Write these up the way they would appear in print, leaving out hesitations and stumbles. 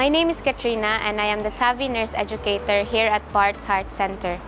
My name is Katrina and I am the TAVI nurse educator here at Bart's Heart Center.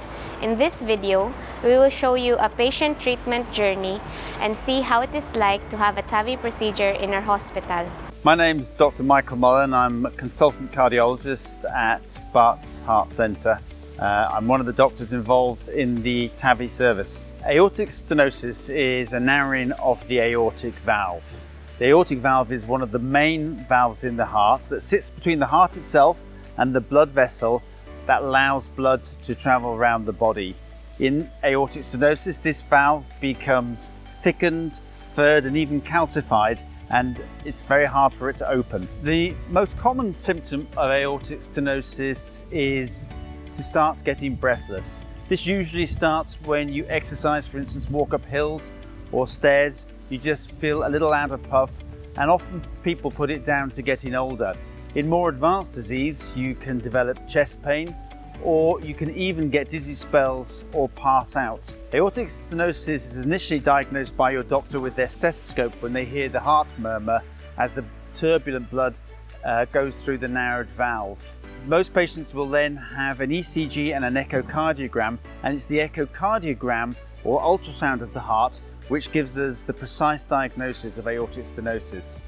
In this video, we will show you a patient treatment journey and see how it is like to have a TAVI procedure in our hospital. My name is Dr. Michael Mullen. I'm a consultant cardiologist at Bart's Heart Center. I'm one of the doctors involved in the TAVI service. Aortic stenosis is a narrowing of the aortic valve. The aortic valve is one of the main valves in the heart that sits between the heart itself and the blood vessel that allows blood to travel around the body. In aortic stenosis, this valve becomes thickened, furred, and even calcified, and it's very hard for it to open. The most common symptom of aortic stenosis is to start getting breathless. This usually starts when you exercise, for instance, walk up hills or stairs. You just feel a little out of puff, and often people put it down to getting older. In more advanced disease, you can develop chest pain, or you can even get dizzy spells or pass out. Aortic stenosis is initially diagnosed by your doctor with their stethoscope when they hear the heart murmur as the turbulent blood goes through the narrowed valve. Most patients will then have an ECG and an echocardiogram, and it's the echocardiogram or ultrasound of the heart which gives us the precise diagnosis of aortic stenosis.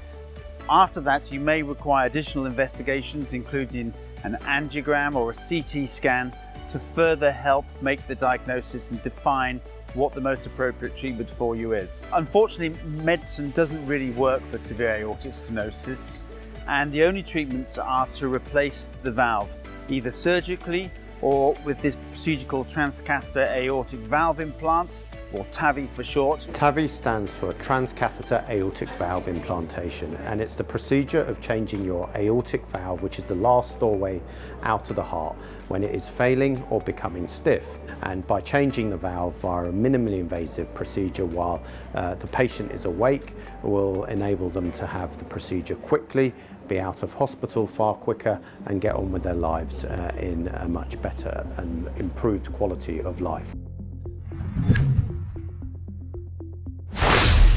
After that, you may require additional investigations, including an angiogram or a CT scan, to further help make the diagnosis and define what the most appropriate treatment for you is. Unfortunately, medicine doesn't really work for severe aortic stenosis, and the only treatments are to replace the valve, either surgically or with this procedure called transcatheter aortic valve implant, or TAVI for short. TAVI stands for transcatheter aortic valve implantation, and it's the procedure of changing your aortic valve, which is the last doorway out of the heart, when it is failing or becoming stiff. And by changing the valve via a minimally invasive procedure while the patient is awake, will enable them to have the procedure quickly, be out of hospital far quicker, and get on with their lives in a much better and improved quality of life.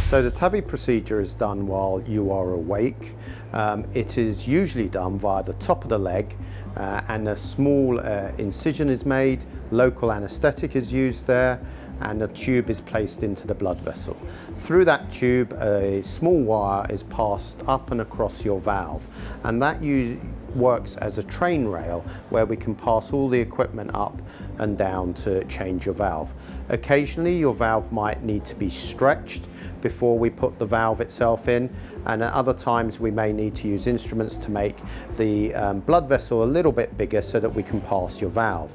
So the TAVI procedure is done while you are awake. It is usually done via the top of the leg, and a small incision is made, local anaesthetic is used there, and a tube is placed into the blood vessel. Through that tube, a small wire is passed up and across your valve, and that works as a train rail where we can pass all the equipment up and down to change your valve. Occasionally your valve might need to be stretched before we put the valve itself in, and at other times we may need to use instruments to make the blood vessel a little bit bigger so that we can pass your valve.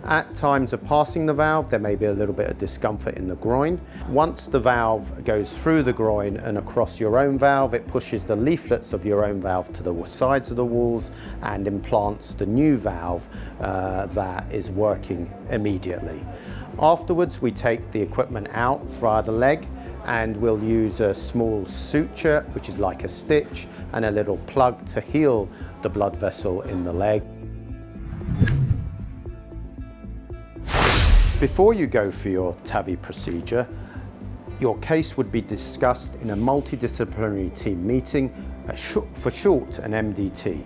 At times of passing the valve, there may be a little bit of discomfort in the groin. Once the valve goes through the groin and across your own valve, it pushes the leaflets of your own valve to the sides of the walls and implants the new valve that is working immediately. Afterwards, we take the equipment out via the leg, and we'll use a small suture, which is like a stitch, and a little plug to heal the blood vessel in the leg. Before you go for your TAVI procedure, your case would be discussed in a multidisciplinary team meeting, for short an MDT.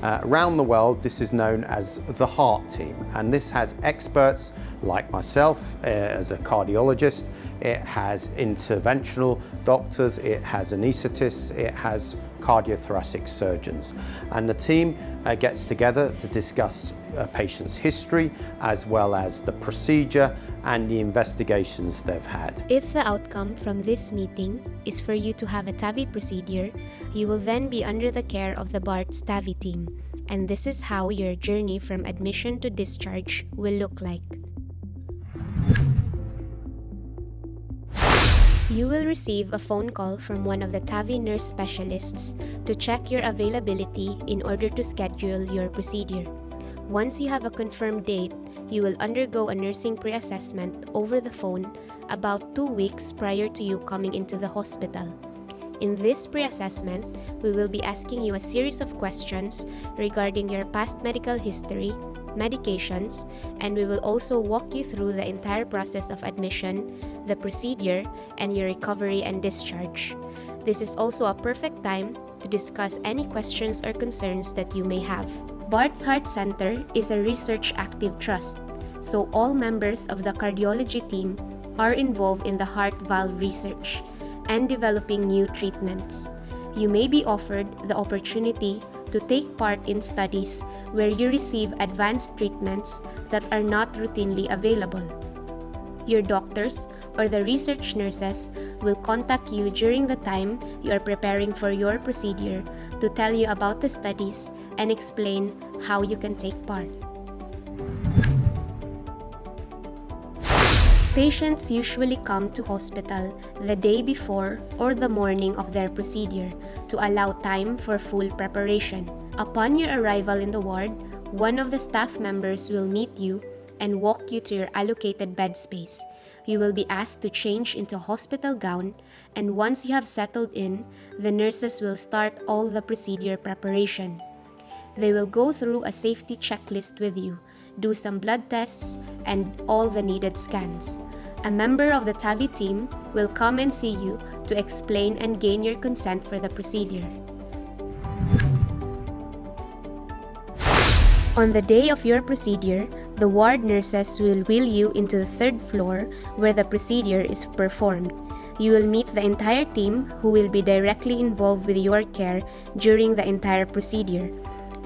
Around the world, this is known as the heart team, and this has experts like myself as a cardiologist. It has interventional doctors, it has anaesthetists, it has cardiothoracic surgeons, and the team gets together to discuss a patient's history as well as the procedure and the investigations they've had. If the outcome from this meeting is for you to have a TAVI procedure, you will then be under the care of the Bart's TAVI team, and this is how your journey from admission to discharge will look like. You will receive a phone call from one of the TAVI nurse specialists to check your availability in order to schedule your procedure. Once you have a confirmed date, you will undergo a nursing pre-assessment over the phone about 2 weeks prior to you coming into the hospital. In this pre-assessment, we will be asking you a series of questions regarding your past medical history, medications, and we will also walk you through the entire process of admission, the procedure, and your recovery and discharge. This is also a perfect time to discuss any questions or concerns that you may have. Bart's Heart Center is a research active trust, so all members of the cardiology team are involved in the heart valve research and developing new treatments. You may be offered the opportunity to take part in studies where you receive advanced treatments that are not routinely available. Your doctors or the research nurses will contact you during the time you are preparing for your procedure to tell you about the studies and explain how you can take part. Patients usually come to hospital the day before or the morning of their procedure to allow time for full preparation. Upon your arrival in the ward, one of the staff members will meet you and walk you to your allocated bed space. You will be asked to change into a hospital gown, and once you have settled in, the nurses will start all the procedure preparation. They will go through a safety checklist with you, do some blood tests, and all the needed scans. A member of the TAVI team will come and see you to explain and gain your consent for the procedure. On the day of your procedure, the ward nurses will wheel you into the third floor where the procedure is performed. You will meet the entire team who will be directly involved with your care during the entire procedure.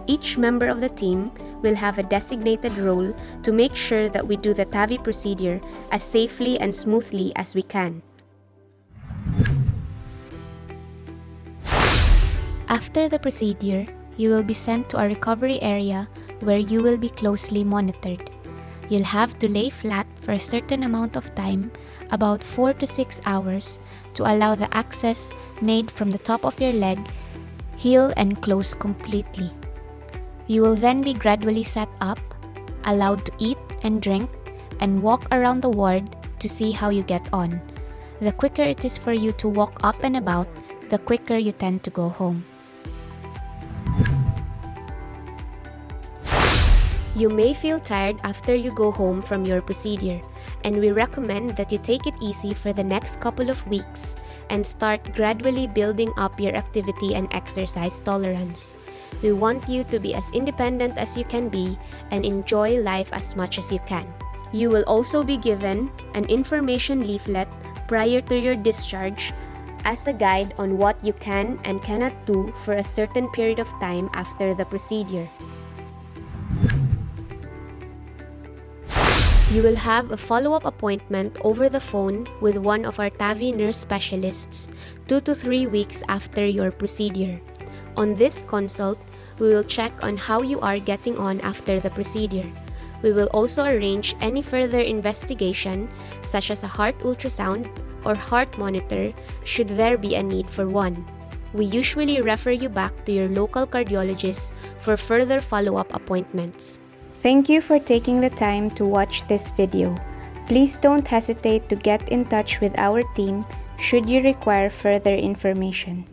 Each member of the team will have a designated role to make sure that we do the TAVI procedure as safely and smoothly as we can. After the procedure, you will be sent to a recovery area where you will be closely monitored. You'll have to lay flat for a certain amount of time, about 4 to 6 hours, to allow the access made from the top of your leg heal and close completely. You will then be gradually sat up, allowed to eat and drink, and walk around the ward to see how you get on. The quicker it is for you to walk up and about, the quicker you tend to go home. You may feel tired after you go home from your procedure, and we recommend that you take it easy for the next couple of weeks and start gradually building up your activity and exercise tolerance. We want you to be as independent as you can be and enjoy life as much as you can. You will also be given an information leaflet prior to your discharge as a guide on what you can and cannot do for a certain period of time after the procedure. You will have a follow-up appointment over the phone with one of our TAVI nurse specialists 2 to 3 weeks after your procedure. On this consult, we will check on how you are getting on after the procedure. We will also arrange any further investigation, such as a heart ultrasound or heart monitor, should there be a need for one. We usually refer you back to your local cardiologist for further follow-up appointments. Thank you for taking the time to watch this video. Please don't hesitate to get in touch with our team should you require further information.